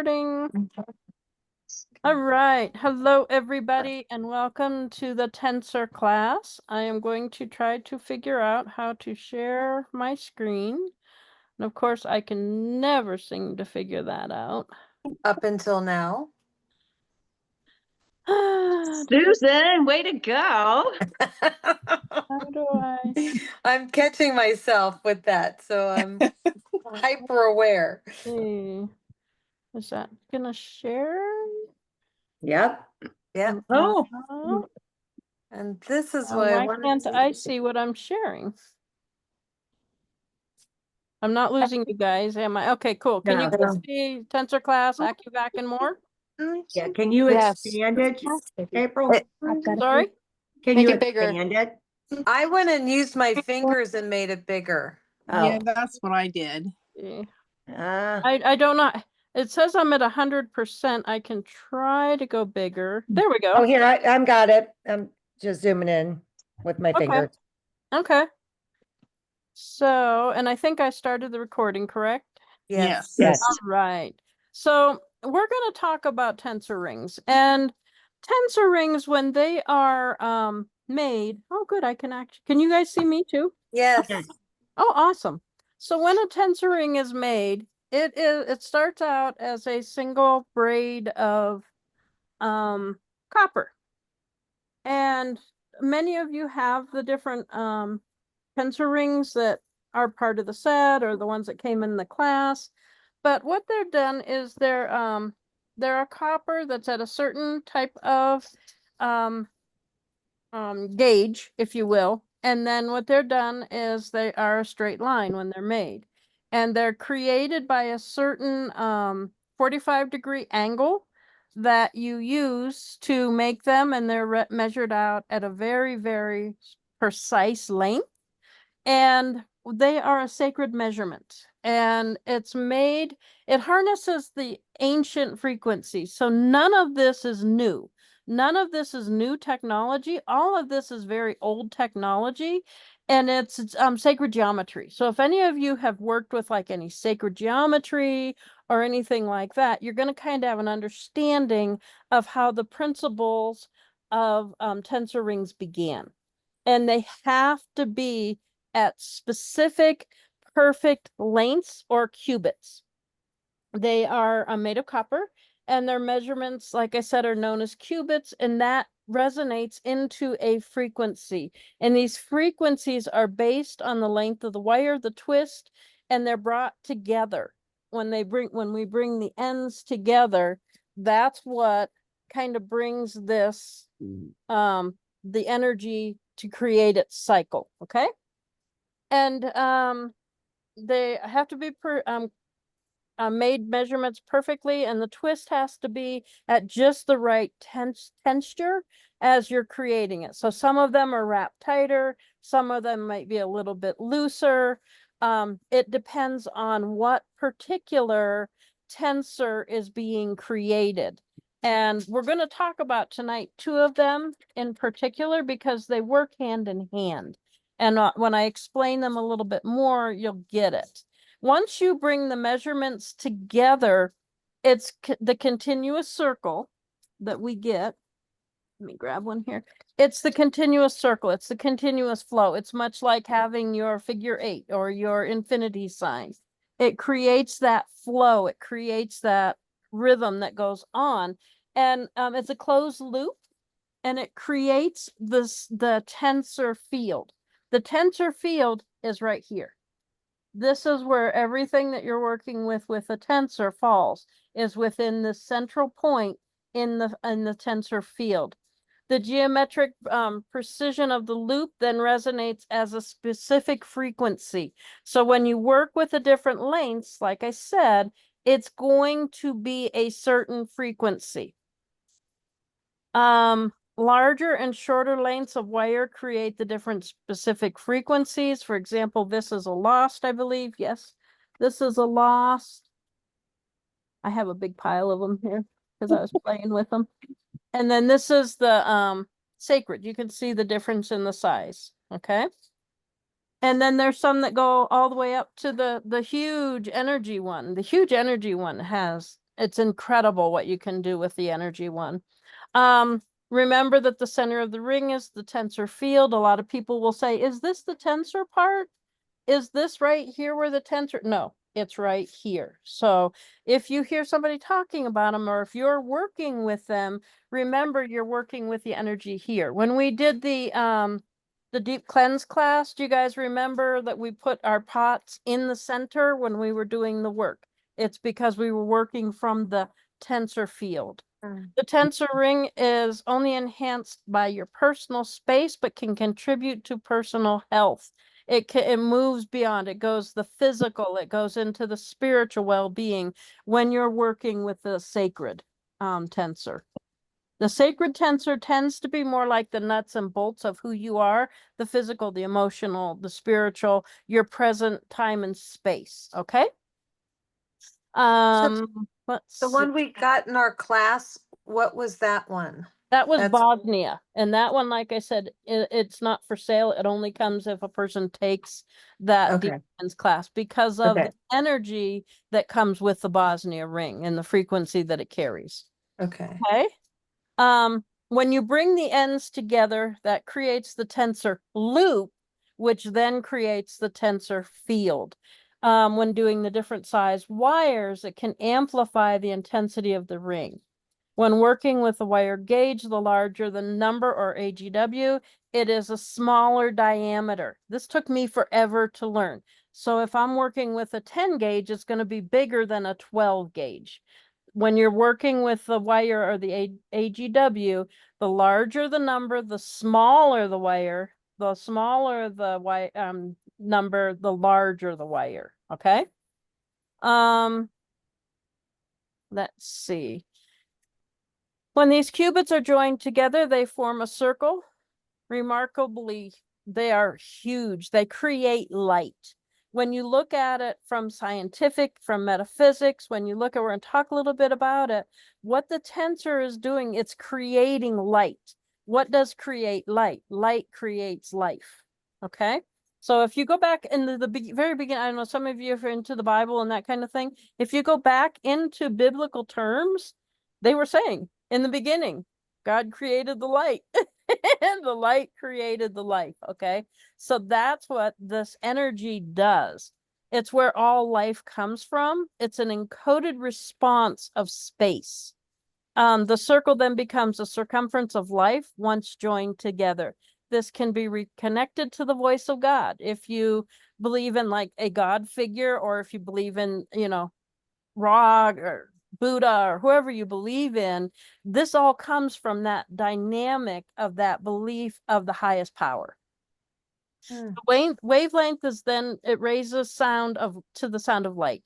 recording. All right. Hello, everybody, and welcome to the tensor class. I am going to try to figure out how to share my screen. And of course, I can never seem to figure that out. Up until now. Susan, way to go. How do I I'm catching myself with that, so I'm hyper aware. see? Is that gonna share? Yep. Yeah. Oh. And this is why Why can't I see what I'm sharing? I'm not losing you guys, am I? Okay, cool. Can you guys see tensor class, acu-vac, and more? Yeah, can you expand it, April? Sorry? Can Make you it bigger. expand it? I went and used my fingers and made it bigger. Yeah, that's what I did. Yeah. Oh. I don't know. It says I'm at 100%. I can try to go bigger. There we go. Oh, here, I'm got it. I'm just zooming in with my finger. Okay. So, and I think I started the recording, correct? Yes. Yes. All right. So we're going to talk about tensor rings, and tensor rings, when they are made. Oh, good. Can you guys see me too? Yes. Oh, awesome. So when a tensor ring is made, it starts out as a single braid of copper. And many of you have the different tensor rings that are part of the set or the ones that came in the class. But what they're done is they're a copper that's at a certain type of gauge, if you will. And then what they're done is they are a straight line when they're made. And they're created by a certain 45-degree angle that you use to make them, and they're measured out at a very, very precise length. And they are a sacred measurement. And it's made, it harnesses the ancient frequency. So none of this is new. None of this is new technology. All of this is very old technology, and it's sacred geometry. So if any of you have worked with like any sacred geometry or anything like that, you're going to kind of have an understanding of how the principles of tensor rings began. And they have to be at specific perfect lengths or cubits. They are made of copper, and their measurements, like I said, are known as cubits, and that resonates into a frequency. And these frequencies are based on the length of the wire, the twist, and they're brought together. When we bring the ends together, that's what kind of brings this the energy to create its cycle. Okay. And they have to be made measurements perfectly, and the twist has to be at just the right texture as you're creating it. So some of them are wrapped tighter, some of them might be a little bit looser. It depends on what particular tensor is being created. And we're going to talk about tonight 2 of them in particular because they work hand in hand. And when I explain them a little bit more, you'll get it. Once you bring the measurements together, it's the continuous circle that we get. Let me grab one here. It's the continuous circle. It's the continuous flow. It's much like having your figure 8 or your infinity sign. It creates that flow. It creates that rhythm that goes on. And it's a closed loop, and it creates the tensor field. The tensor field is right here. This is where everything that you're working with a tensor falls, is within the central point in the tensor field. The geometric precision of the loop then resonates as a specific frequency. So when you work with the different lengths, like I said, it's going to be a certain frequency. Larger and shorter lengths of wire create the different specific frequencies. For example, this is a lost, I believe. Yes, this is a lost. I have a big pile of them here because I was playing with them. And then this is the sacred. You can see the difference in the size. Okay. And then there's some that go all the way up to the huge energy one. The huge energy one has It's incredible what you can do with the energy one. Remember that the center of the ring is the tensor field. A lot of people will say, is this the tensor part? Is this right here where the tensor? No, it's right here. So if you hear somebody talking about them, or if you're working with them, remember you're working with the energy here. When we did the deep cleanse class, do you guys remember that we put our pots in the center when we were doing the work? It's because we were working from the tensor field. The tensor ring is only enhanced by your personal space, but can contribute to personal health. It moves beyond, it goes the physical, it goes into the spiritual well-being when you're working with the sacred tensor. The sacred tensor tends to be more like the nuts and bolts of who you are, the physical, the emotional, the spiritual, your present time and space, okay? Let's The see. one we got in our class, what was that one? That was That's- Bosnia, and that one, like I said, it's not for sale. It only comes if a person takes that Okay. defense class because of Okay. the energy that comes with the Bosnia ring and the frequency that it carries. Okay. Okay. When you bring the ends together, that creates the tensor loop, which then creates the tensor field. When doing the different size wires, it can amplify the intensity of the ring. When working with a wire gauge, the larger the number, or AGW, it is a smaller diameter. This took me forever to learn. So if I'm working with a 10 gauge, it's going to be bigger than a 12 gauge. When you're working with the wire or the AGW, the larger the number, the smaller the wire, the smaller the number, the larger the wire. Okay. Let's see. When these cubits are joined together, they form a circle. Remarkably, they are huge. They create light. When you look at it from scientific, from metaphysics, when you look at, we're going to talk a little bit about it, what the tensor is doing, it's creating light. What does create light? Light creates life. Okay? So if you go back in the very beginning, I don't know, some of you are into the Bible and that kind of thing. If you go back into biblical terms, they were saying, in the beginning, God created the light. And the light created the life. Okay. So that's what this energy does. It's where all life comes from. It's an encoded response of space. The circle then becomes a circumference of life once joined together. This can be reconnected to the voice of God. If you believe in like a God figure, or if you believe in, Ra or Buddha or whoever you believe in, this all comes from that dynamic of that belief of the highest power. The wavelength is then, it raises sound to the sound of light.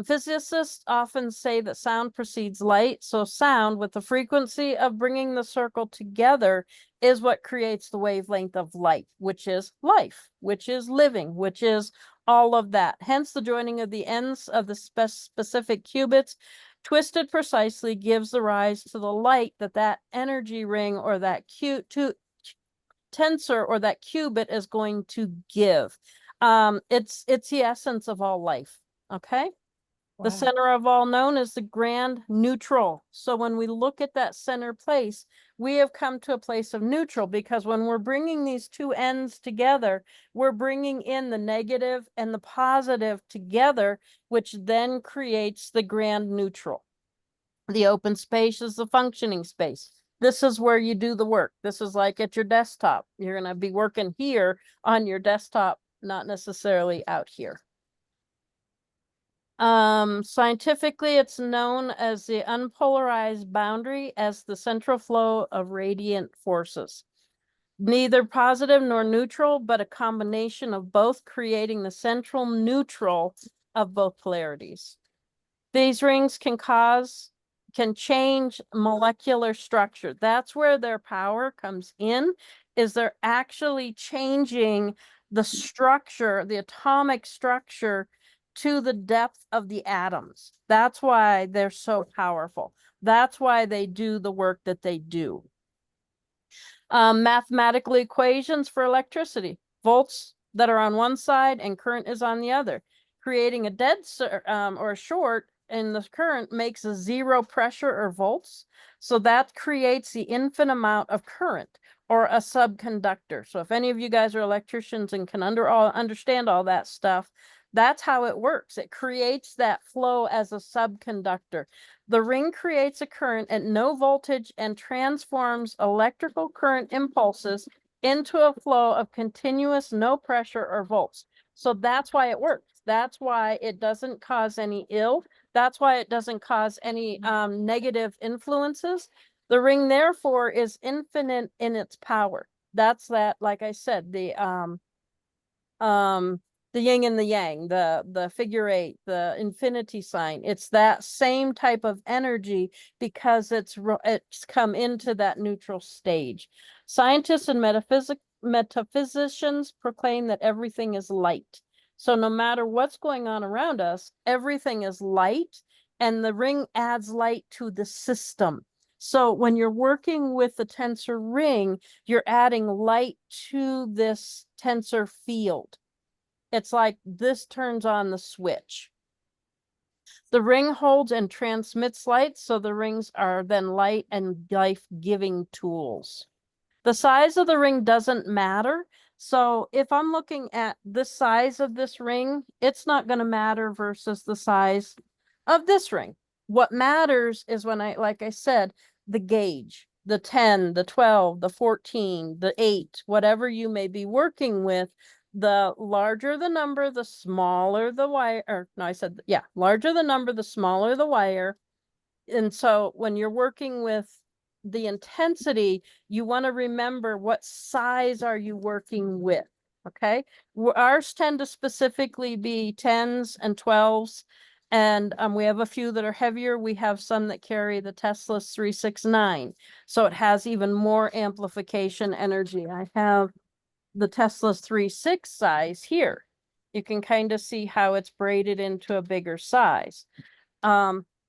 Physicists often say that sound precedes light. So sound, with the frequency of bringing the circle together, is what creates the wavelength of light, which is life, which is living, which is all of that. Hence, the joining of the ends of the specific qubits, twisted precisely, gives the rise to the light that energy ring, or that tensor, or that qubit is going to give. It's the essence of all life. Okay. The center of all known is the grand neutral. So when we look at that center place, we have come to a place of neutral, because when we're bringing these two ends together, we're bringing in the negative and the positive together, which then creates the grand neutral. The open space is the functioning space. This is where you do the work. This is like at your desktop. You're going to be working here on your desktop, not necessarily out here. Scientifically, it's known as the unpolarized boundary, as the central flow of radiant forces. Neither positive nor neutral, but a combination of both, creating the central neutral of both polarities. These rings can change molecular structure. That's where their power comes in, is they're actually changing the structure, the atomic structure, to the depth of the atoms. That's why they're so powerful. That's why they do the work that they do. Mathematical equations for electricity. Volts that are on one side and current is on the other. Creating a dead or a short in the current makes a 0 pressure or volts. So that creates the infinite amount of current or a subconductor. So if any of you guys are electricians and can understand all that stuff, that's how it works. It creates that flow as a subconductor. The ring creates a current at no voltage and transforms electrical current impulses into a flow of continuous no pressure or volts. So that's why it works. That's why it doesn't cause any ill. That's why it doesn't cause any negative influences. The ring, therefore, is infinite in its power. That's that, like I said, the yin and the yang, the figure eight, the infinity sign. It's that same type of energy because it's come into that neutral stage. Scientists and metaphysicians proclaim that everything is light. So no matter what's going on around us, everything is light, and the ring adds light to the system. So when you're working with the tensor ring, you're adding light to this tensor field. It's like this turns on the switch. The ring holds and transmits light, so the rings are then light and life-giving tools. The size of the ring doesn't matter. So if I'm looking at the size of this ring, it's not going to matter versus the size of this ring. What matters is when like I said, the gauge, the 10, the 12, the 14, the 8, whatever you may be working with, the larger the number, the smaller the wire, or no, I said, yeah, larger the number, the smaller the wire. And so when you're working with the intensity, you want to remember what size are you working with, okay? Ours tend to specifically be 10s and 12s, and we have a few that are heavier. We have some that carry the Tesla's 369, so it has even more amplification energy. I have the Tesla's 3.6 size here. You can kind of see how it's braided into a bigger size.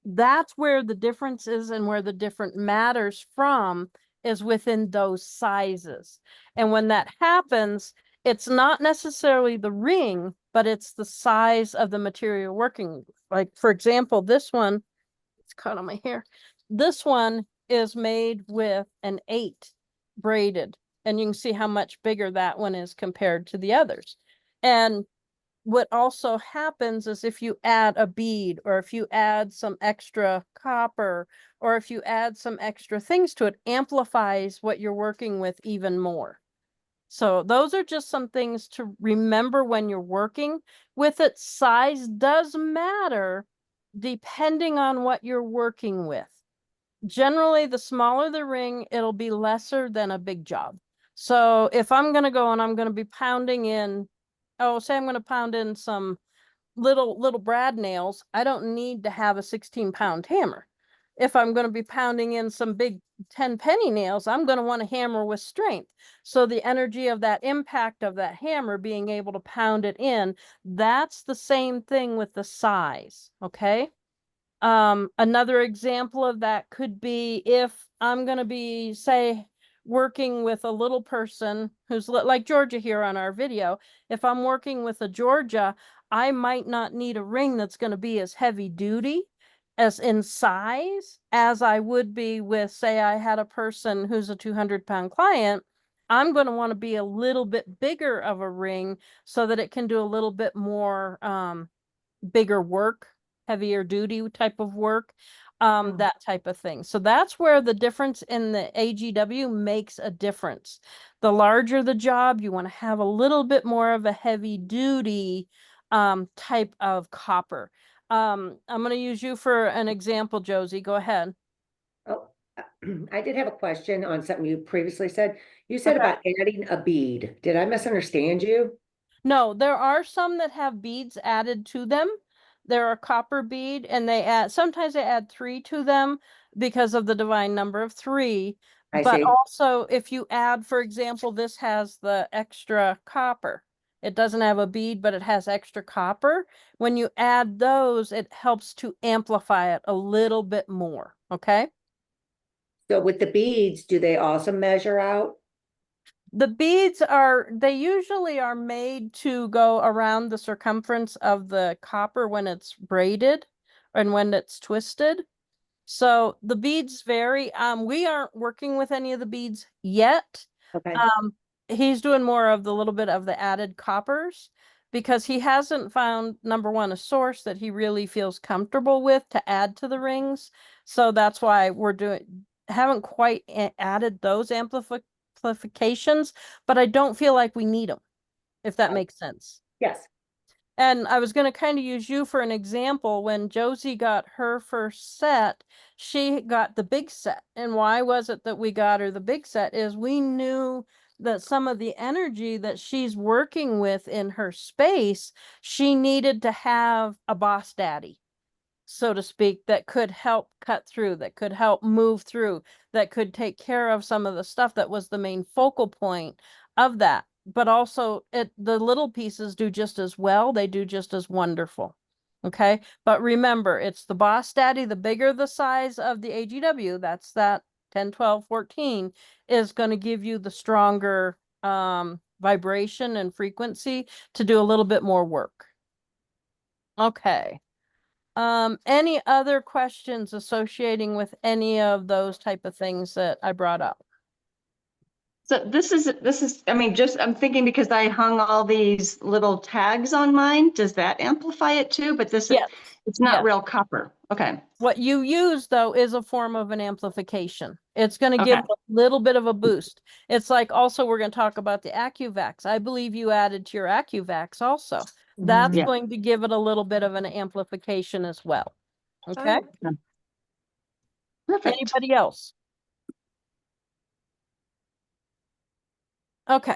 That's where the difference is, and where the different matters from is within those sizes. And when that happens, it's not necessarily the ring, but it's the size of the material working. Like, for example, this one, it's caught on my hair. This one is made with an 8 braided, and you can see how much bigger that one is compared to the others. And what also happens is if you add a bead, or if you add some extra copper, or if you add some extra things to it, amplifies what you're working with even more. So those are just some things to remember when you're working with it. Size does matter depending on what you're working with. Generally, the smaller the ring, it'll be lesser than a big job. So if I'm going to go and I'm going to be pounding in, say I'm going to pound in some little brad nails, I don't need to have a 16-pound hammer. If I'm going to be pounding in some big 10 penny nails, I'm going to want a hammer with strength. So the energy of that impact of that hammer being able to pound it in, that's the same thing with the size, okay? Another example of that could be if I'm going to be, say, working with a little person who's like Georgia here on our video. If I'm working with a Georgia, I might not need a ring that's going to be as heavy duty as in size as I would be with, say, I had a person who's a 200-pound client. I'm going to want to be a little bit bigger of a ring so that it can do a little bit more bigger work, heavier duty type of work, that type of thing. So that's where the difference in the AGW makes a difference. The larger the job, you want to have a little bit more of a heavy duty type of copper. I'm going to use you for an example, Josie. Go ahead. Oh, I did have a question on something you previously said. You said about adding a bead. Did I misunderstand you? No, there are some that have beads added to them. There are copper bead, and sometimes they add 3 to them because of the divine number of 3. I But see. also, if you add, for example, this has the extra copper. It doesn't have a bead, but it has extra copper. When you add those, it helps to amplify it a little bit more, okay? So with the beads, do they also measure out? The beads they usually are made to go around the circumference of the copper when it's braided, and when it's twisted. So the beads vary. We aren't working with any of the beads yet. Okay. He's doing more of the little bit of the added coppers because he hasn't found, number one, a source that he really feels comfortable with to add to the rings. So that's why haven't quite added those amplifications, but I don't feel like we need them, if that makes sense. Yes. And I was going to kind of use you for an example. When Josie got her first set, she got the big set. And why was it that we got her the big set is we knew that some of the energy that she's working with in her space, she needed to have a boss daddy, so to speak, that could help cut through, that could help move through, that could take care of some of the stuff that was the main focal point of that. But also the little pieces do just as well. They do just as wonderful. Okay. But remember, it's the boss daddy, the bigger the size of the AGW, that's that 10, 12, 14 is going to give you the stronger vibration and frequency to do a little bit more work. Okay. Any other questions associating with any of those type of things that I brought up? So this is, I mean, just, I'm thinking because I hung all these little tags on mine, does that amplify it too? But this, Yes. it's not Yes. real copper. Okay. What you use though is a form of an amplification. It's going to give Okay. a little bit of a boost. It's like, also we're going to talk about the acu-vacs. I believe you added to your acu-vacs also. That's Yeah. going to give it a little bit of an amplification as well. Okay. Perfect. Anybody else? Okay.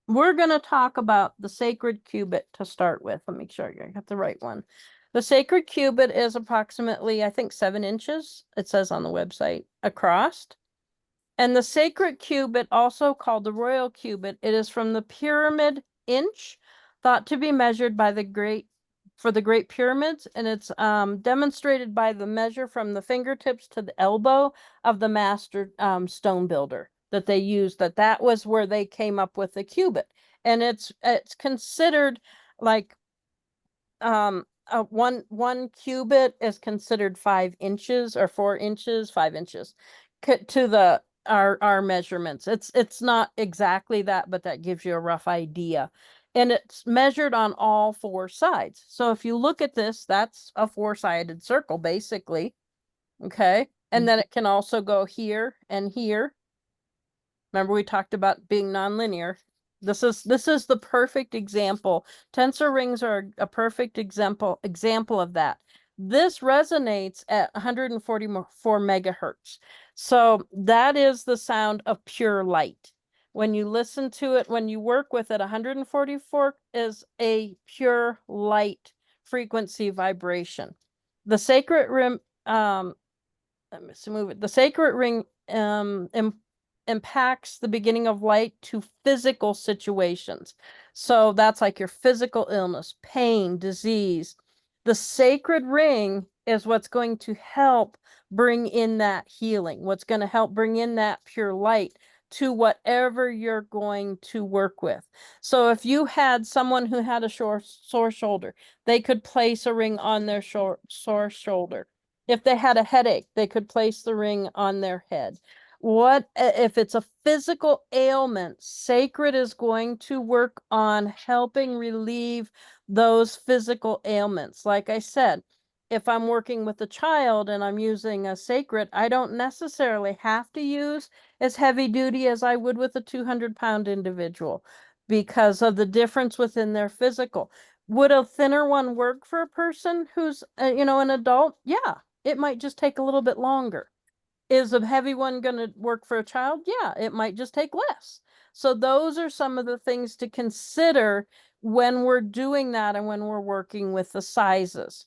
We're going to talk about the sacred cubit to start with. Let me make sure I got the right one. The sacred cubit is approximately, I think, 7 inches. It says on the website across. And the sacred cubit, also called the royal cubit, it is from the pyramid inch, thought to be measured by the great pyramids, and it's demonstrated by the measure from the fingertips to the elbow of the master stone builder that they used. That was where they came up with the cubit, and it's considered like one cubit is considered 5 inches or 4 inches, 5 inches to the our measurements. It's not exactly that, but that gives you a rough idea. And it's measured on all 4 sides. So if you look at this, that's a 4-sided circle, basically. Okay. And then it can also go here and here. Remember, we talked about being nonlinear. This is the perfect example. Tensor rings are a perfect example of that. This resonates at 144 megahertz. So that is the sound of pure light. When you listen to it, when you work with it, 144 is a pure light frequency vibration. The sacred ring, let me move it. The sacred ring impacts the beginning of light to physical situations. So that's like your physical illness, pain, disease. The sacred ring is what's going to help bring in that healing, what's going to help bring in that pure light to whatever you're going to work with. So if you had someone who had a sore shoulder, they could place a ring on their sore shoulder. If they had a headache, they could place the ring on their head. What if it's a physical ailment? Sacred is going to work on helping relieve those physical ailments. Like I said, if I'm working with a child and I'm using a sacred, I don't necessarily have to use as heavy duty as I would with a 200-pound individual because of the difference within their physical. Would a thinner one work for a person who's, an adult? Yeah, it might just take a little bit longer. Is a heavy one going to work for a child? Yeah, it might just take less. So those are some of the things to consider when we're doing that and when we're working with the sizes.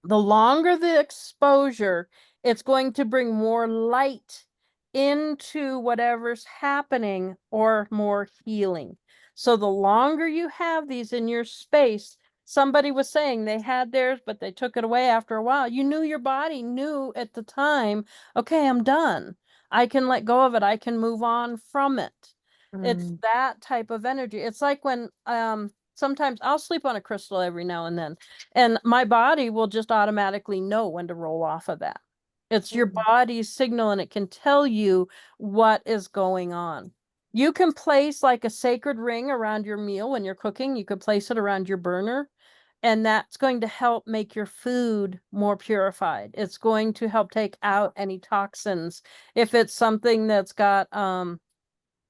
The longer the exposure, it's going to bring more light into whatever's happening or more healing. So the longer you have these in your space, somebody was saying they had theirs, but they took it away after a while. You knew your body knew at the time, okay, I'm done. I can let go of it. I can move on from it. It's that type of energy. It's like when sometimes I'll sleep on a crystal every now and then, and my body will just automatically know when to roll off of that. It's your body's signal, and it can tell you what is going on. You can place like a sacred ring around your meal when you're cooking. You could place it around your burner, and that's going to help make your food more purified. It's going to help take out any toxins. If it's something that's got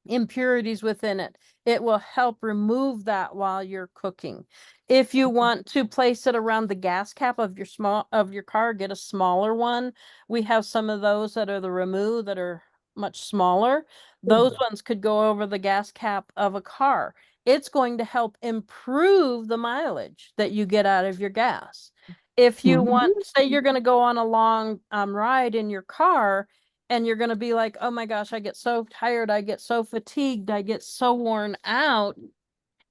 impurities within it, it will help remove that while you're cooking. If you want to place it around the gas cap of your car, get a smaller one. We have some of those that are the Remu that are much smaller. Those ones could go over the gas cap of a car. It's going to help improve the mileage that you get out of your gas. If you want, say you're going to go on a long ride in your car, and you're going to be like, oh my gosh, I get so tired, I get so fatigued, I get so worn out.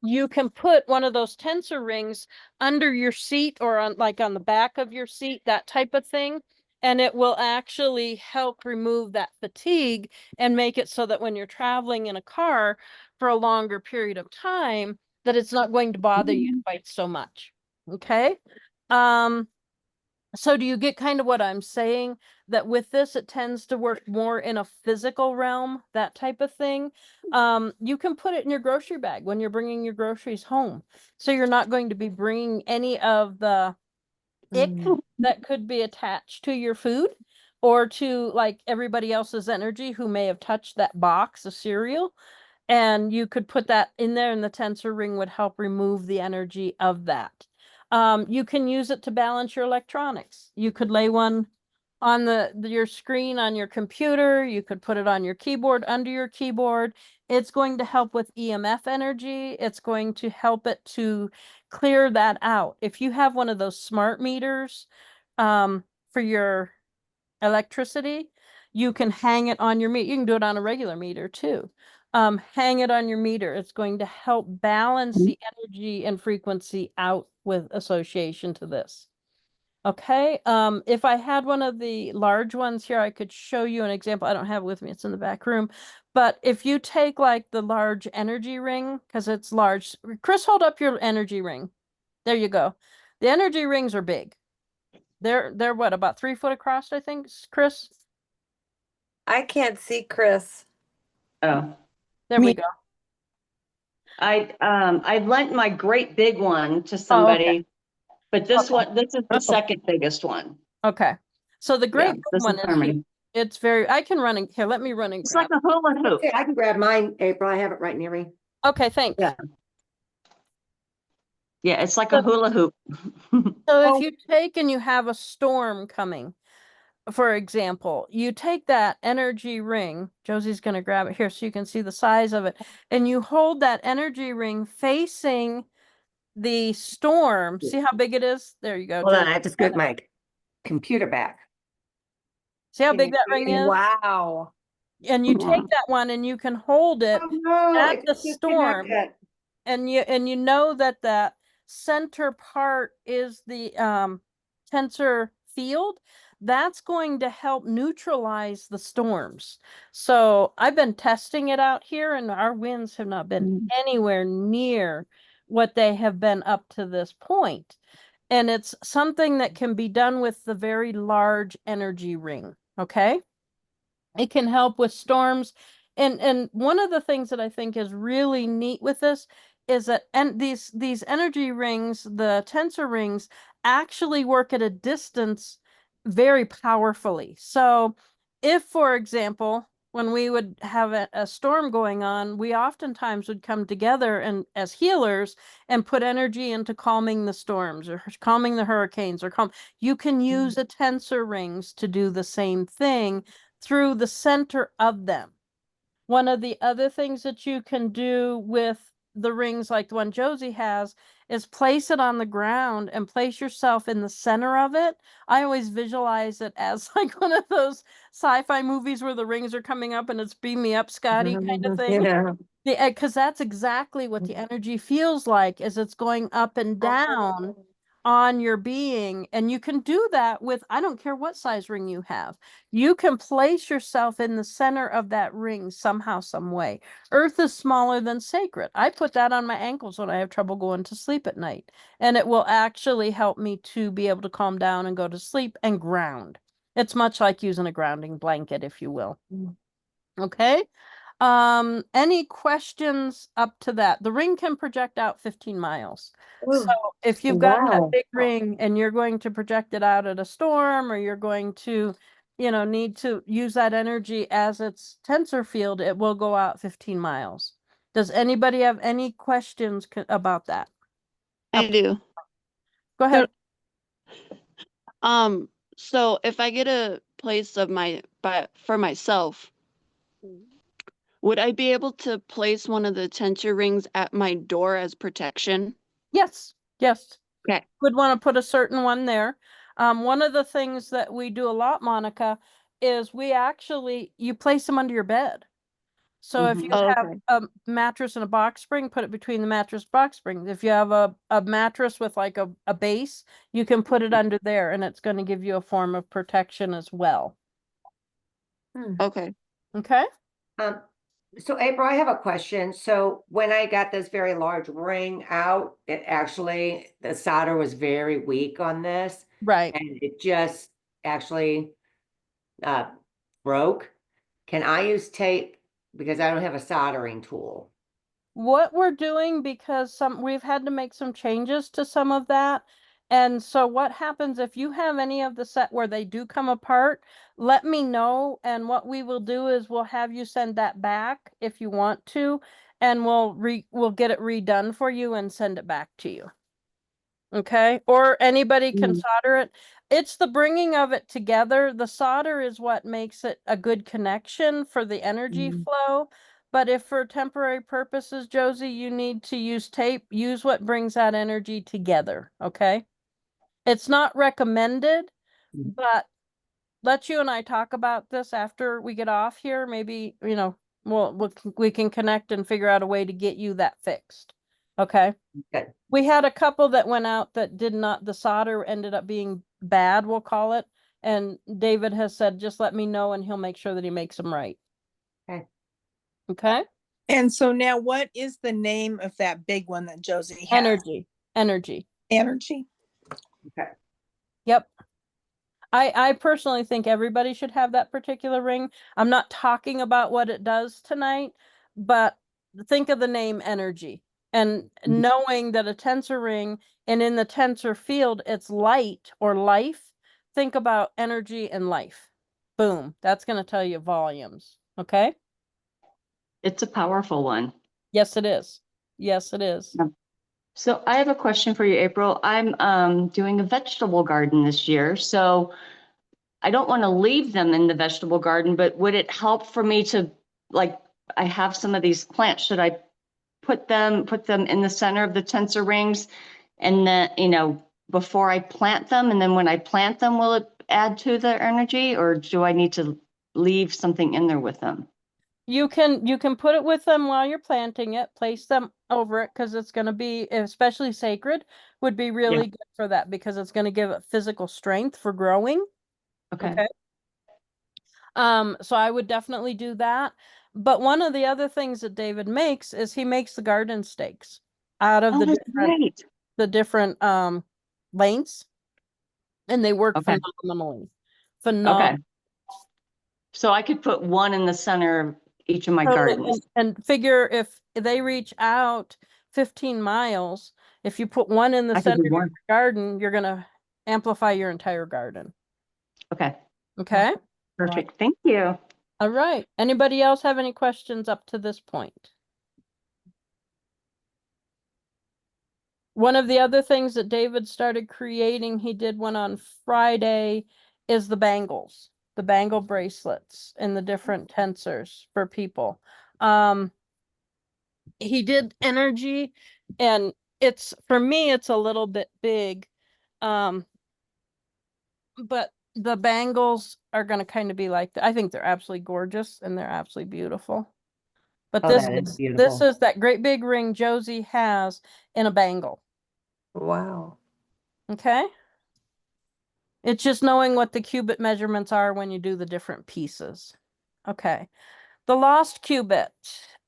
You can put one of those tensor rings under your seat, or on the back of your seat, that type of thing. And it will actually help remove that fatigue and make it so that when you're traveling in a car for a longer period of time, that it's not going to bother you quite so much. Okay. So do you get kind of what I'm saying? That with this, it tends to work more in a physical realm, that type of thing. You can put it in your grocery bag when you're bringing your groceries home. So you're not going to be bringing any of the ick that could be attached to your food, or to like everybody else's energy who may have touched that box of cereal. And you could put that in there, and the tensor ring would help remove the energy of that. You can use it to balance your electronics. You could lay one on your screen on your computer. You could put it on your keyboard, under your keyboard. It's going to help with EMF energy. It's going to help it to clear that out. If you have one of those smart meters for your electricity, you can hang it on your meter. You can do it on a regular meter too. Hang it on your meter. It's going to help balance the energy and frequency out with association to this. Okay. If I had one of the large ones here, I could show you an example. I don't have it with me. It's in the back room. But if you take like the large energy ring, because it's large. Chris, hold up your energy ring. There you go. The energy rings are big. They're what, about 3 foot across, I think, Chris? I can't see Chris. Oh, There we go. I lent my great big one to Oh, somebody, but this Okay. this is the second biggest one. Okay. So the Yeah, great big this one is is here. Harmony. It's very, I can run in here. Let me run and It's grab. like a hula hoop. Okay, I can grab mine, April. I have it right near me. Okay, thanks. Yeah. Yeah, it's like a hula hoop. So if you take and you have a storm coming, for example, you take that energy ring, Josie's going to grab it here so you can see the size of it, and you hold that energy ring facing the storm. See how big it is? There you go, Hold on, Josie. I have to scoot my computer back. See how big that ring is? Wow. And you take that one and you can hold it Oh no, at it the just storm. disconnected. And you know that that center part is the tensor field. That's going to help neutralize the storms. So I've been testing it out here, and our winds have not been anywhere near what they have been up to this point. And it's something that can be done with the very large energy ring. Okay. It can help with storms. And one of the things that I think is really neat with this is that, and these energy rings, the tensor rings, actually work at a distance very powerfully. So if, for example, when we would have a storm going on, we oftentimes would come together and as healers and put energy into calming the storms or calming the hurricanes, or you can use the tensor rings to do the same thing through the center of them. One of the other things that you can do with the rings like the one Josie has is place it on the ground and place yourself in the center of it. I always visualize it as like one of those sci-fi movies where the rings are coming up and it's beam me up, Scotty kind of thing. Yeah. Because that's exactly what the energy feels like, as it's going up and down on your being. And you can do that with, I don't care what size ring you have. You can place yourself in the center of that ring somehow, some way. Earth is smaller than sacred. I put that on my ankles when I have trouble going to sleep at night. And it will actually help me to be able to calm down and go to sleep and ground. It's much like using a grounding blanket, if you will. Okay. Any questions up to that? The ring can project out 15 miles. So if you've got that Wow. big ring and you're going to project it out at a storm, or you're going to, need to use that energy as its tensor field, it will go out 15 miles. Does anybody have any questions about that? I do. Go ahead. So if I get a place of for myself, would I be able to place one of the tensor rings at my door as protection? Yes. Yes. Okay. Would want to put a certain one there. One of the things that we do a lot, Monica, is you place them under your bed. So if you Oh, have okay. a mattress and a box spring, put it between the mattress box springs. If you have a mattress with like a base, you can put it under there, and it's going to give you a form of protection as well. Okay. Okay. So April, I have a question. So when I got this very large ring out, the solder was very weak on this, Right. and it just actually broke. Can I use tape because I don't have a soldering tool? What we're doing, because we've had to make some changes to some of that. And so what happens if you have any of the set where they do come apart, let me know. And what we will do is we'll have you send that back if you want to, and we'll get it redone for you and send it back to you. Okay. Or anybody can solder it. It's the bringing of it together. The solder is what makes it a good connection for the energy flow. But if for temporary purposes, Josie, you need to use tape, use what brings that energy together. Okay. It's not recommended, but let you and I talk about this after we get off here. Maybe, we can connect and figure out a way to get you that fixed. Okay. Good. We had a couple that went out that the solder ended up being bad, we'll call it. And David has said, just let me know and he'll make sure that he makes them right. Okay. Okay. And so now what is the name of that big one that Josie has? Energy. Energy. Okay. Yep. I personally think everybody should have that particular ring. I'm not talking about what it does tonight, but think of the name energy and knowing that a tensor ring, and in the tensor field, it's light or life. Think about energy and life. Boom. That's going to tell you volumes. Okay. It's a powerful one. Yes, it is. Yes, it is. Yeah. So I have a question for you, April. I'm doing a vegetable garden this year, so I don't want to leave them in the vegetable garden, but would it help for me to, like, I have some of these plants, should I put them in the center of the tensor rings and then, before I plant them, and then when I plant them, will it add to the energy, or do I need to leave something in there with them? You can put it with them while you're planting it, place them over it, because it's going to be, especially sacred, would be really good for that, because it's going to give it physical strength for growing. Okay. So I would definitely do that. But one of the other things that David makes is he makes the garden stakes out of Oh, that's great. the different lengths, and they work Okay. phenomenally. Okay. So I could put one in the center of each of my gardens. And figure if they reach out 15 miles, if you put one in the I could center do of your one. garden, you're going to amplify your entire garden. Okay. Okay. Perfect. Thank you. All right. Anybody else have any questions up to this point? One of the other things that David started creating, he did one on Friday, is the bangle bracelets and the different tensors for people. He did energy, and for me, it's a little bit big. But the bangles are going to kind of be like, I think they're absolutely gorgeous and they're absolutely beautiful. But Oh, that is beautiful. this is that great big ring Josie has in a bangle. Wow. Okay. It's just knowing what the cubit measurements are when you do the different pieces. Okay. The lost cubit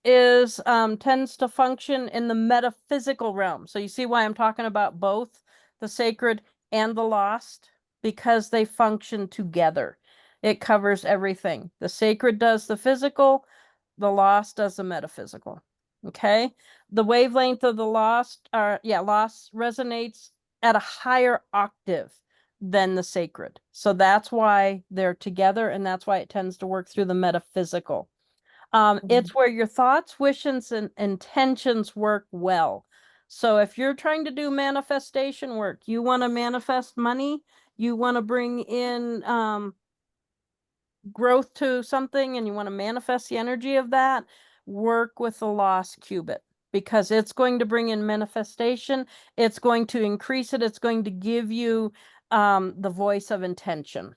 is tends to function in the metaphysical realm. So you see why I'm talking about both the sacred and the lost, because they function together. It covers everything. The sacred does the physical, the lost does the metaphysical. Okay? The wavelength of the lost resonates at a higher octave than the sacred. So that's why they're together, and that's why it tends to work through the metaphysical. It's where your thoughts, wishes, and intentions work well. So if you're trying to do manifestation work, you want to manifest money, you want to bring in growth to something, and you want to manifest the energy of that, work with the lost cubit, because it's going to bring in manifestation. It's going to increase it. It's going to give you the voice of intention.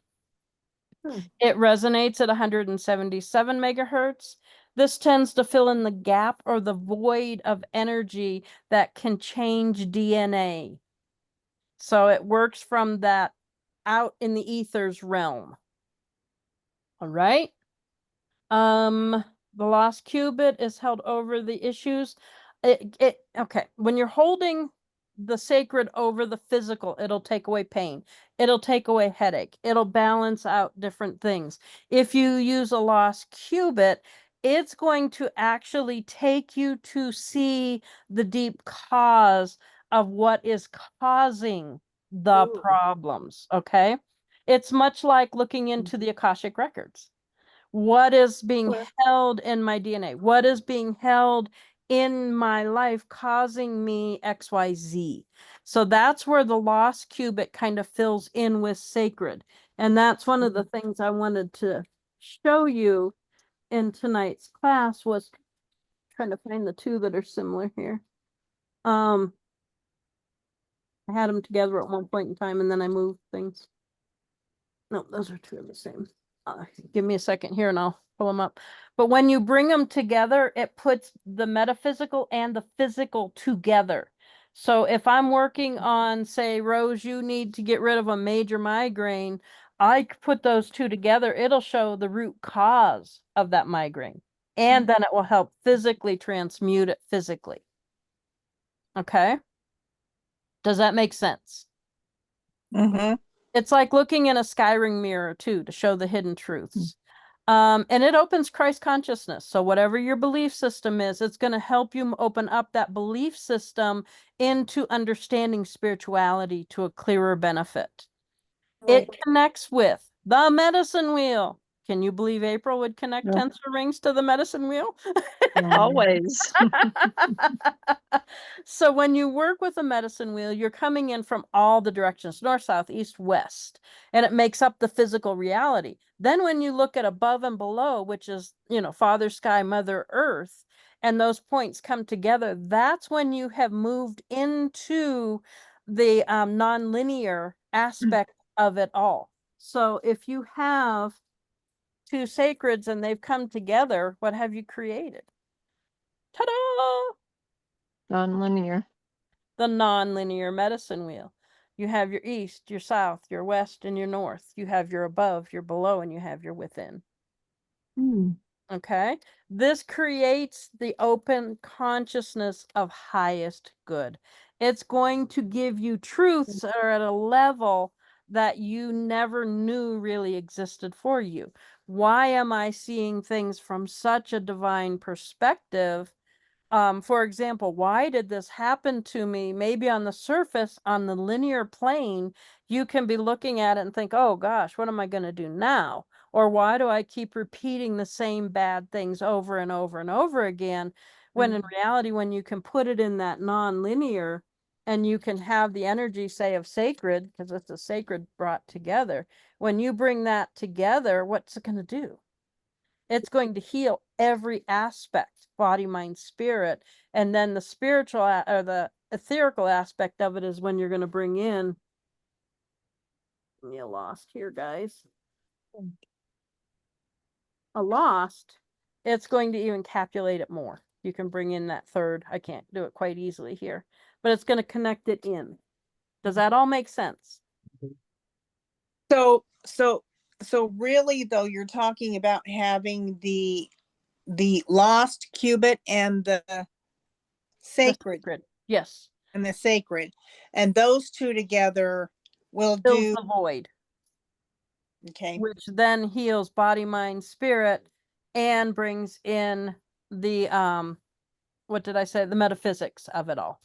It resonates at 177 megahertz. This tends to fill in the gap or the void of energy that can change DNA. So it works from that out in the ethers realm. All right. The lost cubit is held over the issues. Okay. When you're holding the sacred over the physical, it'll take away pain. It'll take away headache. It'll balance out different things. If you use a lost cubit, it's going to actually take you to see the deep cause of what is causing the Ooh. problems. Okay. It's much like looking into the Akashic records. What is being held in my DNA? What is being held in my life causing me XYZ? So that's where the lost cubit kind of fills in with sacred. And that's one of the things I wanted to show you in tonight's class, was trying to find the two that are similar here. I had them together at one point in time, and then I moved things. No, those are two of the same. Give me a second here and I'll pull them up. But when you bring them together, it puts the metaphysical and the physical together. So if I'm working on, say, Rose, you need to get rid of a major migraine, I put those two together, it'll show the root cause of that migraine. And then it will help physically transmute it physically. Okay? Does that make sense? Mm-hmm. It's like looking in a skyring mirror too, to show the hidden truths. And it opens Christ consciousness. So whatever your belief system is, it's going to help you open up that belief system into understanding spirituality to a clearer benefit. It connects with the medicine wheel. Can you believe April would connect Yep. tensor rings to the medicine wheel? Always. So when you work with a medicine wheel, you're coming in from all the directions, north, south, east, west, and it makes up the physical reality. Then when you look at above and below, which is, Father Sky, Mother Earth, and those points come together, that's when you have moved into the non-linear aspect of it all. So if you have two sacreds and they've come together, what have you created? Ta-da! Non-linear. The non-linear medicine wheel. You have your east, your south, your west, and your north. You have your above, your below, and you have your within. Okay? This creates the open consciousness of highest good. It's going to give you truths that are at a level that you never knew really existed for you. Why am I seeing things from such a divine perspective? For example, why did this happen to me? Maybe on the surface, on the linear plane, you can be looking at it and think, oh gosh, what am I going to do now? Or why do I keep repeating the same bad things over and over and over again? When in reality, when you can put it in that non-linear, and you can have the energy, say, of sacred, because it's a sacred brought together. When you bring that together, what's it going to do? It's going to heal every aspect, body, mind, spirit. And then the spiritual or the etherical aspect of it is when you're going to bring in, you lost here, guys. A lost, it's going to even capulate it more. You can bring in that third. I can't do it quite easily here, but it's going to connect it in. Does that all make sense? So really though, you're talking about having the lost cubit and the The sacred Yes. and the sacred, and those two together will Fills do. the void, Okay. which then heals body, mind, spirit, and brings in the what did I say? The metaphysics of it all.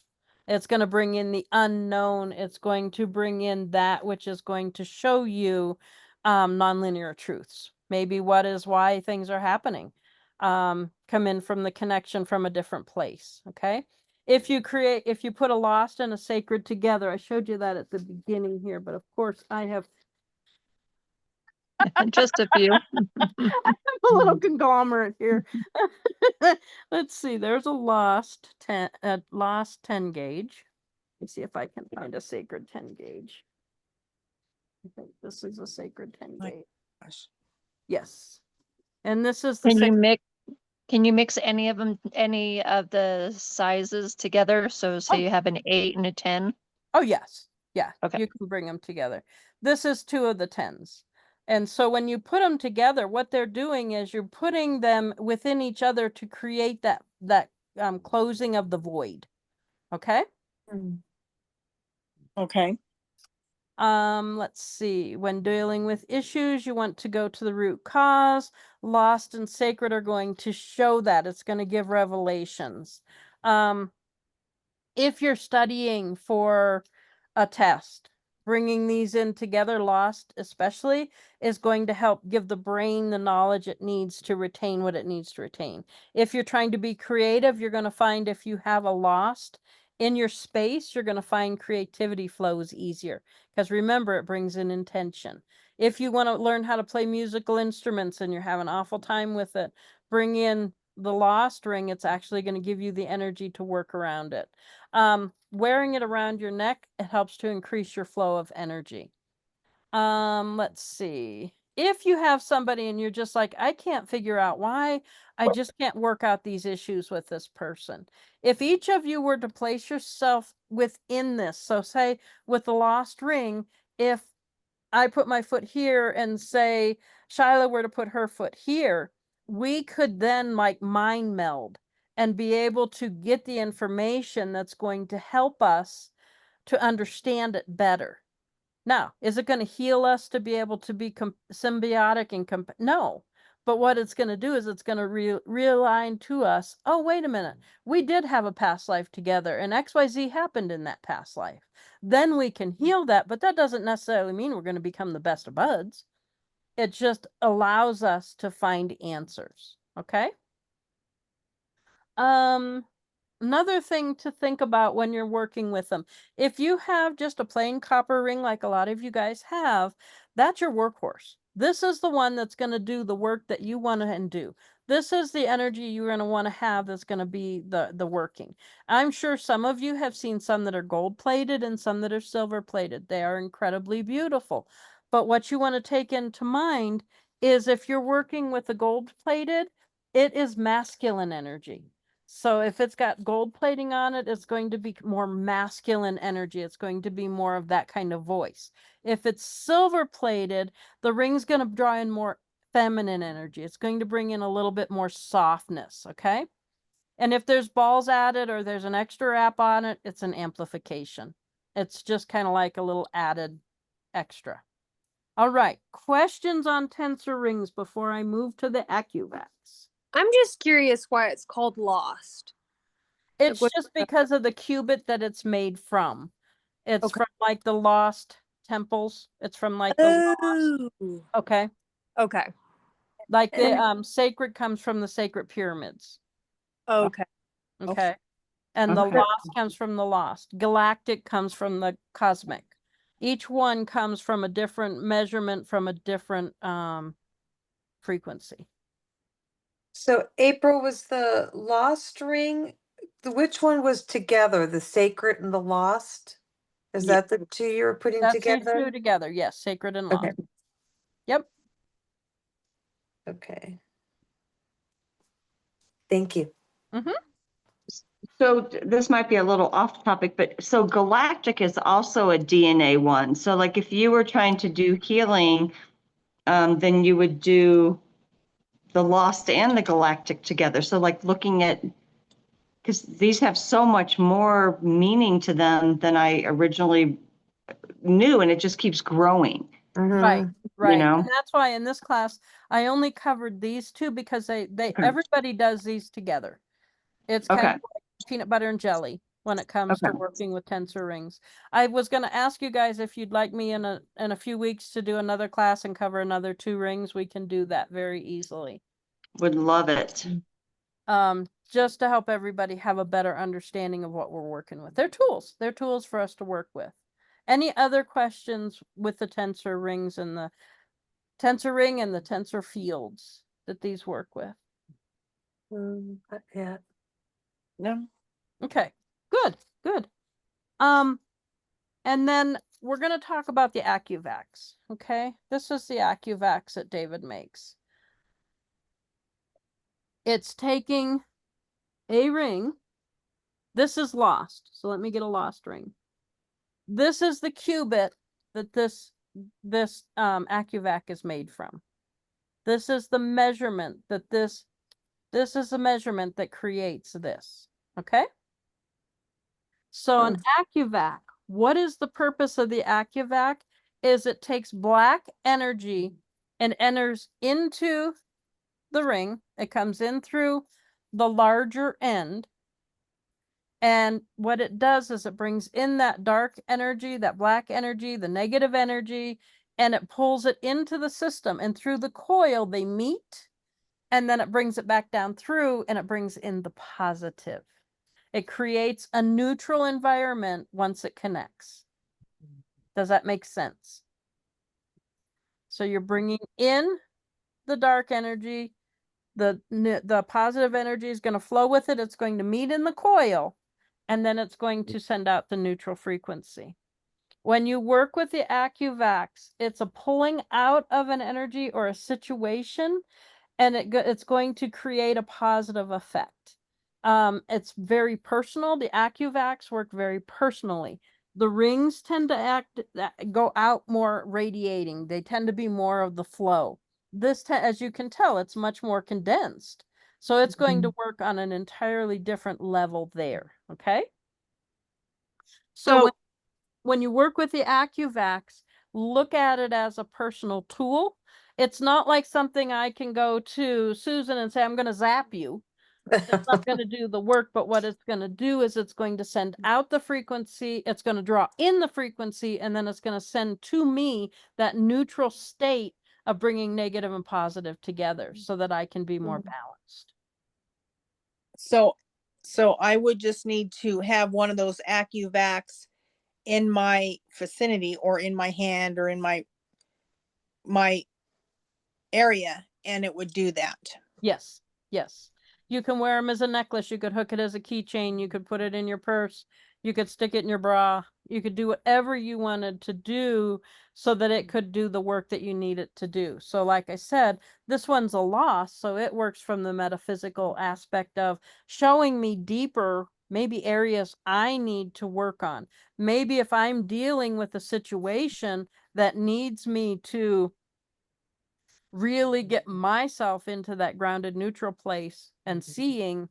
It's going to bring in the unknown. It's going to bring in that which is going to show you nonlinear truths. Maybe what is why things are happening. Come in from the connection from a different place. Okay. If you put a lost and a sacred together, I showed you that at the beginning here, but of course I have Just a few. a little conglomerate here. Let's see. There's a lost 10 gauge. Let's see if I can find a sacred 10 gauge. I think this is a sacred 10 My gauge. gosh. Yes. And this is the Can you sacred. mix? Can you mix any of them, any of the sizes together? So say you have an 8 and a 10. Oh, yes. Yeah. Okay. You can bring them together. This is 2 of the 10s. And so when you put them together, what they're doing is you're putting them within each other to create that closing of the void. Okay. Okay. Let's see. When dealing with issues, you want to go to the root cause. Lost and sacred are going to show that. It's going to give revelations. If you're studying for a test, bringing these in together, lost especially, is going to help give the brain the knowledge it needs to retain what it needs to retain. If you're trying to be creative, you're going to find if you have a lost in your space, you're going to find creativity flows easier. Because remember, it brings in intention. If you want to learn how to play musical instruments and you're having an awful time with it, bring in the lost ring. It's actually going to give you the energy to work around it. Wearing it around your neck, it helps to increase your flow of energy. Let's see. If you have somebody and you're just like, I can't figure out why, I just can't work out these issues with this person. If each of you were to place yourself within this, so say with the lost ring, if I put my foot here and say Shyla were to put her foot here, we could then like mind meld and be able to get the information that's going to help us to understand it better. Now, is it going to heal us to be able to be symbiotic and no. But what it's going to do is it's going to realign to us. Oh, wait a minute. We did have a past life together and XYZ happened in that past life. Then we can heal that, but that doesn't necessarily mean we're going to become the best of buds. It just allows us to find answers. Okay. Another thing to think about when you're working with them, if you have just a plain copper ring like a lot of you guys have, that's your workhorse. This is the one that's going to do the work that you want to do. This is the energy you're going to want to have that's going to be the working. I'm sure some of you have seen some that are gold plated and some that are silver plated. They are incredibly beautiful. But what you want to take into mind is if you're working with the gold plated, it is masculine energy. So if it's got gold plating on it, it's going to be more masculine energy. It's going to be more of that kind of voice. If it's silver plated, the ring's going to draw in more feminine energy. It's going to bring in a little bit more softness. Okay. And if there's balls added or there's an extra wrap on it, it's an amplification. It's just kind of like a little added extra. All right. Questions on tensor rings before I move to the acu-vacs? I'm just curious why it's called Lost. It's what- just because of the cubit that it's made from. It's Okay. from like the lost temples. It's from like the lost. Oh, Okay. okay. Like the sacred comes from the sacred pyramids. Okay. Okay. And the Okay. lost comes from the lost. Galactic comes from the cosmic. Each one comes from a different measurement, from a different frequency. So April, was the lost ring, which one was together, the sacred and the lost? Is Ye- that the two you were putting That's these together? two together. Yes, sacred and lost. Okay. Yep. Okay. Thank you. So this might be a little off topic, but so galactic is also a DNA one. So like if you were trying to do healing, then you would do the lost and the galactic together. So like looking at, because these have so much more meaning to them than I originally knew, and it just keeps growing. Right, Mhm. right. know? And that's why in this class, I only covered these two because everybody does these together. It's kind Okay. of like peanut butter and jelly when it comes to Okay. working with tensor rings. I was going to ask you guys if you'd like me in a few weeks to do another class and cover another 2 rings. We can do that very easily. Would love it. Just to help everybody have a better understanding of what we're working with. They're tools. They're tools for us to work with. Any other questions with the tensor rings and the tensor ring and the tensor fields that these work with? Not yet. No. Okay, good, good. And then we're going to talk about the acu-vacs. Okay, this is the acu-vacs that David makes. It's taking a ring. This is lost. So let me get a lost ring. This is the cubit that this acu-vac is made from. This is the measurement that this is the measurement that creates this. Okay. So an acu-vac, what is the purpose of the acu-vac? Is it takes black energy and enters into the ring. It comes in through the larger end. And what it does is it brings in that dark energy, that black energy, the negative energy, and it pulls it into the system. And through the coil, they meet, and then it brings it back down through, and it brings in the positive. It creates a neutral environment once it connects. Does that make sense? So you're bringing in the dark energy, the positive energy is going to flow with it. It's going to meet in the coil, and then it's going to send out the neutral frequency. When you work with the acu-vacs, it's a pulling out of an energy or a situation, and it's going to create a positive effect. It's very personal. The acu-vacs work very personally. The rings tend to go out more radiating. They tend to be more of the flow. This, as you can tell, it's much more condensed. So it's going to work on an entirely different level there. Okay. So when you work with the acu-vacs, look at it as a personal tool. It's not like something I can go to Susan and say, I'm going to zap you. It's not going to do the work, but what it's going to do is it's going to send out the frequency, it's going to draw in the frequency, and then it's going to send to me that neutral state of bringing negative and positive together so that I can be more balanced. So I would just need to have one of those acu-vacs in my vicinity or in my hand or in my area, and it would do that. Yes, yes. You can wear them as a necklace. You could hook it as a keychain. You could put it in your purse. You could stick it in your bra. You could do whatever you wanted to do so that it could do the work that you need it to do. So like I said, this one's a loss. So it works from the metaphysical aspect of showing me deeper, maybe areas I need to work on. Maybe if I'm dealing with a situation that needs me to really get myself into that grounded neutral place and seeing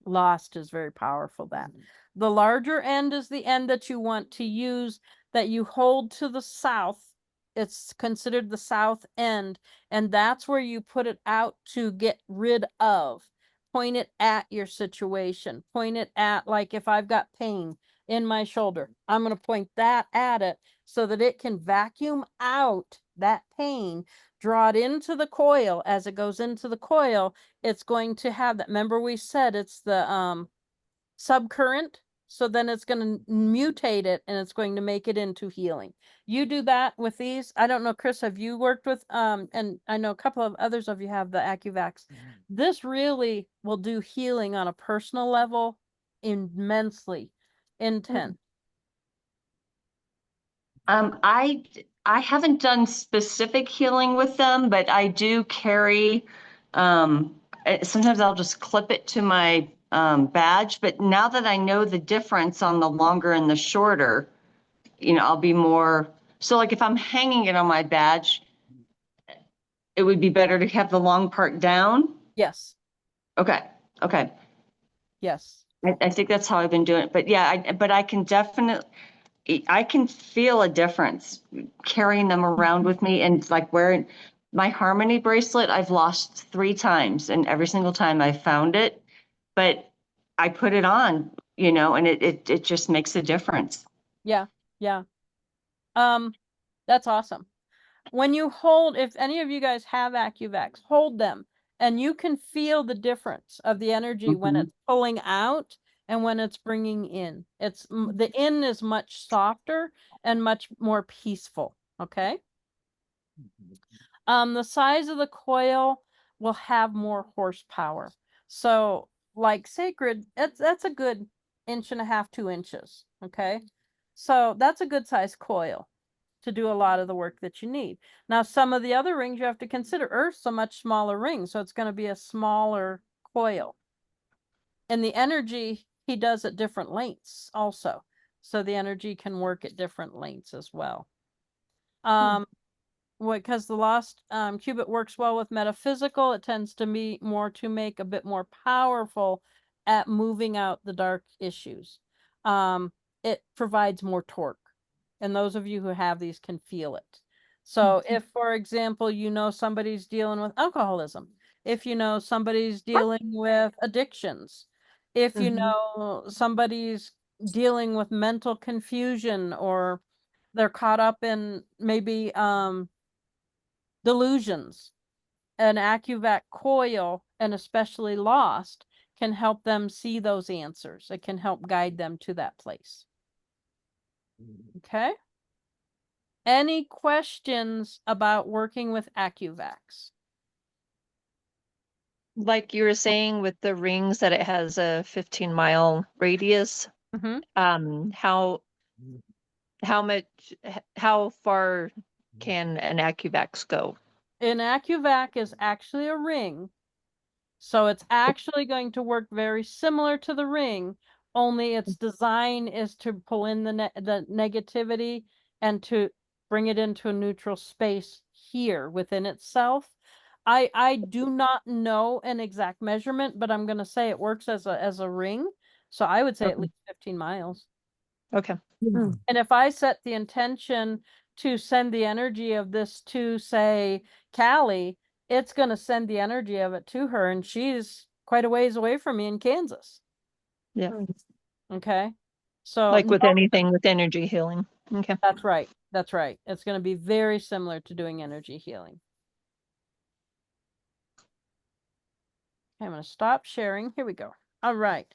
lost is very powerful. That the larger end is the end that you want to use, that you hold to the south. It's considered the south end, and that's where you put it out to get rid of. Point it at your situation. Point it at, like if I've got pain in my shoulder, I'm going to point that at it so that it can vacuum out that pain, draw it into the coil. As it goes into the coil, it's going to have that. Remember we said it's the subcurrent. So then it's going to mutate it and it's going to make it into healing. You do that with these. I don't know, Chris, have you worked with, and I know a couple of others of you have the acu-vacs. This really will do healing on a personal level, immensely intense. I haven't done specific healing with them, but I do carry, sometimes I'll just clip it to my badge, but now that I know the difference on the longer and the shorter, I'll be more, so like if I'm hanging it on my badge, it would be better to have the long part down? Yes, Okay, okay. yes. I think that's how I've been doing it, but yeah, but I can definitely, I can feel a difference carrying them around with me and like wearing my Harmony bracelet. I've lost 3 times and every single time I found it, but I put it on, and it just makes a difference. Yeah, yeah. That's awesome. When you hold, if any of you guys have acu-vacs, hold them and you can feel the difference of the energy when Mhm. it's pulling out and when it's bringing in. The in is much softer and much more peaceful. Okay. The size of the coil will have more horsepower. So like sacred, that's a good 1.5 to 2 inches. Okay. So that's a good size coil to do a lot of the work that you need. Now, some of the other rings you have to consider. Earth's a much smaller ring, so it's going to be a smaller coil. And the energy he does at different lengths also. So the energy can work at different lengths as well. Because the lost cubit works well with metaphysical, it tends to be more to make a bit more powerful at moving out the dark issues. It provides more torque. And those of you who have these can feel it. So if, for example, somebody's dealing with alcoholism, if somebody's dealing with addictions, if somebody's dealing with mental confusion, or they're caught up in maybe delusions, an acu-vac coil, and especially lost, can help them see those answers. It can help guide them to that place. Okay. Any questions about working with acu-vacs? Like you were saying with the rings that it has a 15-mile radius, Mm-hmm. how far can an acu-vax go? An acu-vac is actually a ring, so it's actually going to work very similar to the ring, only its design is to pull in the negativity and to bring it into a neutral space here within itself. I do not know an exact measurement, but I'm going to say it works as a ring. So I would say at Okay. least 15 miles. Okay. And if I set the intention to send the energy of this to, say, Callie, it's going to send the energy of it to her, and she's quite a ways away from me in Kansas. Yeah. Okay. So Like with no, anything with energy healing. Okay. that's right. That's right. It's going to be very similar to doing energy healing. Okay, I'm going to stop sharing. Here we go. All right.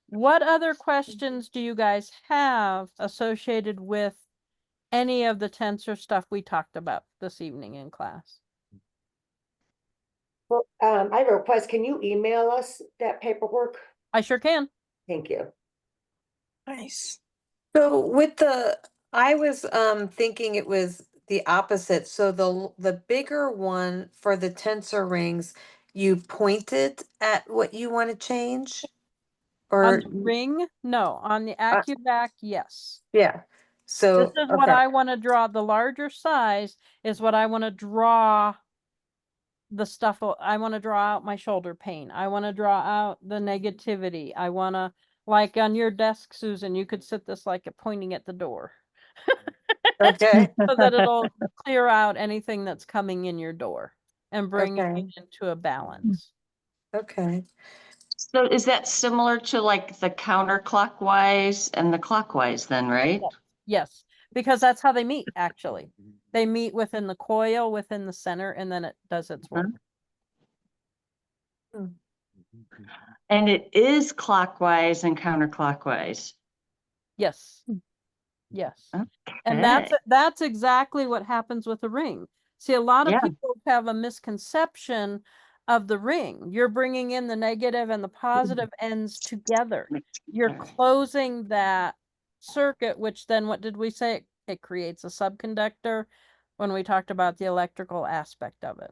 What other questions do you guys have associated with any of the tensor stuff we talked about this evening in class? Well, I have a request. Can you email us that paperwork? I sure can. Thank you. Nice. So I was thinking it was the opposite. So the bigger one for the tensor rings, you pointed at what you want to change? On Or the ring, no. On the acu-vac, yes. yeah. This So is what I want to draw. The larger size is what I want to draw the stuff. I want to draw out my shoulder pain. I want to draw out the negativity. I want to, like on your desk, Susan, you could sit this like pointing at the door okay. so that it'll clear out anything that's coming in your door and bring Okay. it into a balance. Okay. So is that similar to like the counterclockwise and the clockwise then, right? Yes, because that's how they meet, actually. They meet within the coil, within the center, and then it does its work. And it is clockwise and counterclockwise. Yes. Yes. And that's Okay. that's exactly what happens with a ring. See, a lot of Yeah. people have a misconception of the ring. You're bringing in the negative and the positive ends together. You're closing that circuit, which then what did we say? It creates a subconductor when we talked about the electrical aspect of it.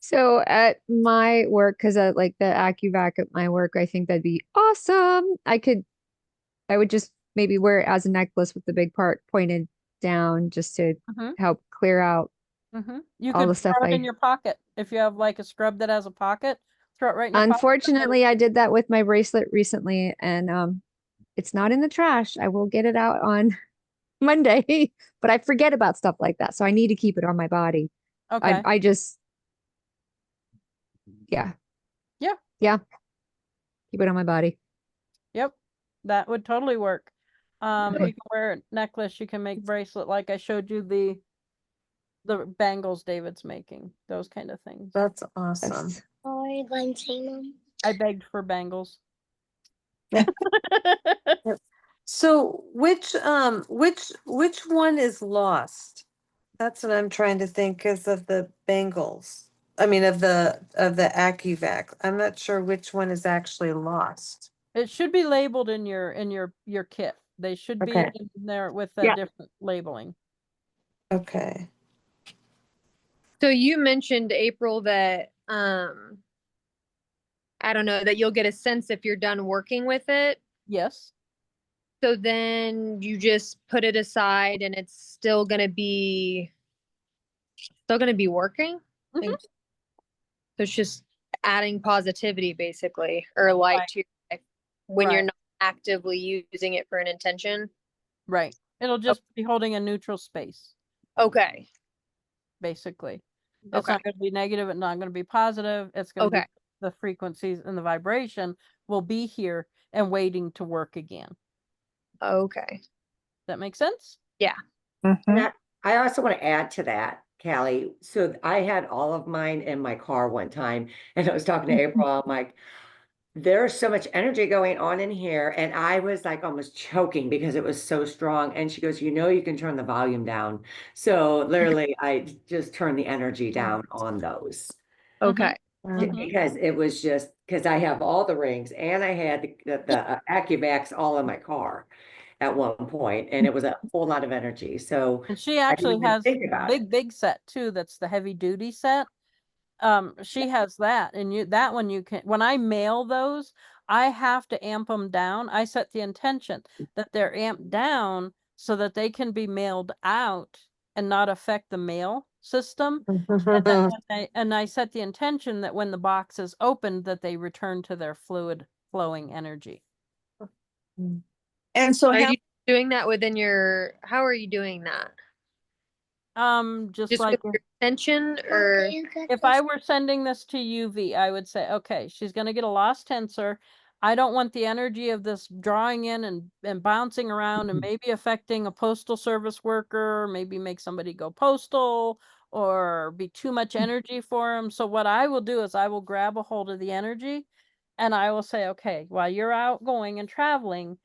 So at my work, because like the acu-vac at my work, I think that'd be awesome. I would just maybe wear it as a necklace with the big part pointed down just to Mhm. help clear out You all could the stuff throw it in I. your pocket. If you have like a scrub that has a pocket, throw it right in your pocket. Unfortunately, I did that with my bracelet recently, and it's not in the trash. I will get it out on Monday, but I forget about stuff like that, so I need to keep it on my body. Okay. I just, yeah. Yeah. Yeah. Keep it on my body. Yep. That would totally work. Okay. You can wear a necklace, you can make bracelet like I showed you the bangles David's making, those kind of things. That's awesome. Yes. I begged for bangles. So which one is lost? That's what I'm trying to think because of the bangles. I mean of the acu-vac. I'm not sure which one is actually lost. It should be labeled in your kit. They should be Okay. in there with a Yeah. different labeling. Okay. So you mentioned, April, that I don't know, that you'll get a sense if you're done working with it. Yes. So then you just put it aside and it's still gonna be working. Mhm. So it's just adding positivity basically, or light Right. to your life when you're Right. not actively using it for an intention. Right. It'll just be holding a neutral space, Okay. basically. It's Okay. not going to be negative, it's not going to be positive. It's going to Okay. be the frequencies and the vibration will be here and waiting to work again. Okay. That makes sense? Yeah. And I also want to add to that, Callie. So I had all of mine in my car one time, and I was talking to April. I'm like, there's so much energy going on in here. And I was like almost choking because it was so strong. And she goes, you can turn the volume down. So literally, I just turned the energy down on those. Okay. Mhm. Because it was just because I have all the rings and I had the acu-vacs all in my car at one point, and it was a whole lot of energy. So And she I didn't actually even has think the about it. big set too. That's the heavy duty set. She has that, and that one you can, when I mail those, I have to amp them down. I set the intention that they're amped down so that they can be mailed out and not affect the mail system. And I set the intention that when the box is opened, that they return to their fluid flowing energy. And so Are have you doing that within your, how are you doing that? Just Just like with your intention, or if I were sending this to UV, I would say, okay, she's going to get a lost tensor. I don't want the energy of this drawing in and bouncing around and maybe affecting a postal service worker, maybe make somebody go postal or be too much energy for them. So what I will do is I will grab a hold of the energy and I will say, okay, while you're out going and traveling,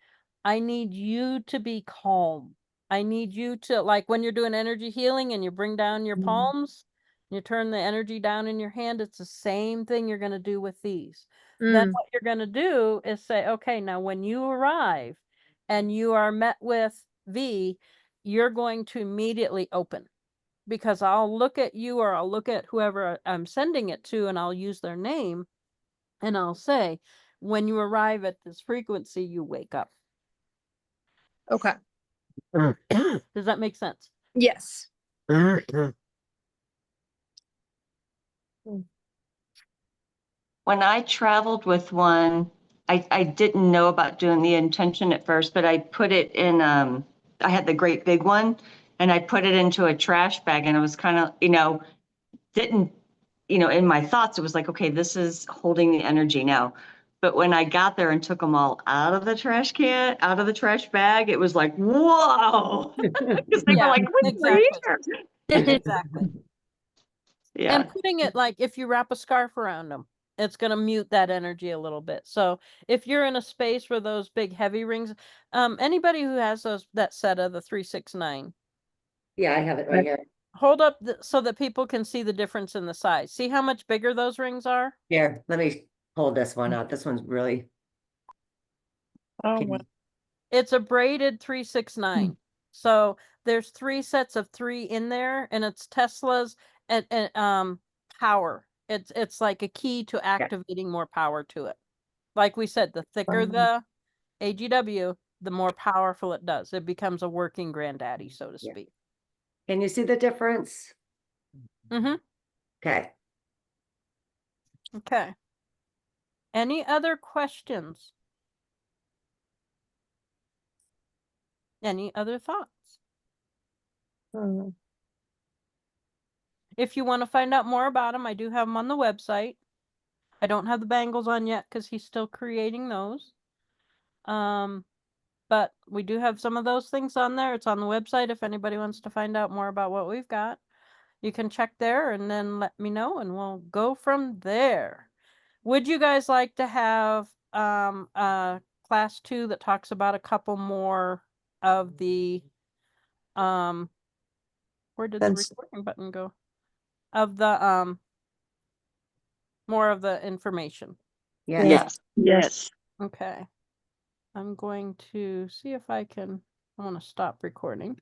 I need you to be calm. I need you to, like when you're doing energy healing and you bring down your palms, you turn the energy down in your hand, it's the same thing you're going to do with these. Then what you're going to do is say, okay, now when you arrive and you are met with V, you're going to immediately open because I'll look at you or I'll look at whoever I'm sending it to and I'll use their name and I'll say, when you arrive at this frequency, you wake up. okay. Does that make sense? Yes. When I traveled with one, I didn't know about doing the intention at first, but I put it in, I had the great big one and I put it into a trash bag and it was kind of, didn't, in my thoughts, it was like, okay, this is holding the energy now. But when I got there and took them all out of the trash can, out of the trash bag, it was like, whoa. Because they were Yeah, like, what's exactly. here? Exactly. Yeah. And putting it like if you wrap a scarf around them, it's going to mute that energy a little bit. So if you're in a space where those big heavy rings, anybody who has that set of the 369, Yeah, I have it right here. hold up so that people can see the difference in the size. See how much bigger those rings are? Here, let me hold this one out. This one's really. Oh, Can wow. you- It's a braided 369. So there's 3 sets of 3 in there and it's Tesla's and power. It's like a key to activating more power to it. Like we said, the thicker the AGW, the more powerful it does. It becomes a working granddaddy, so to Yeah. speak. Can you see the difference? Mm-hmm. Okay. Okay. Any other questions? Any other thoughts? If you want to find out more about him, I do have them on the website. I don't have the bangles on yet because he's still creating those. But we do have some of those things on there. It's on the website if anybody wants to find out more about what we've got. You can check there and then let me know and we'll go from there. Would you guys like to have class 2 that talks about a couple more of the where did the recording button go? Of the more of the information. Yes. Yes. Okay. I'm going to see if I want to stop recording.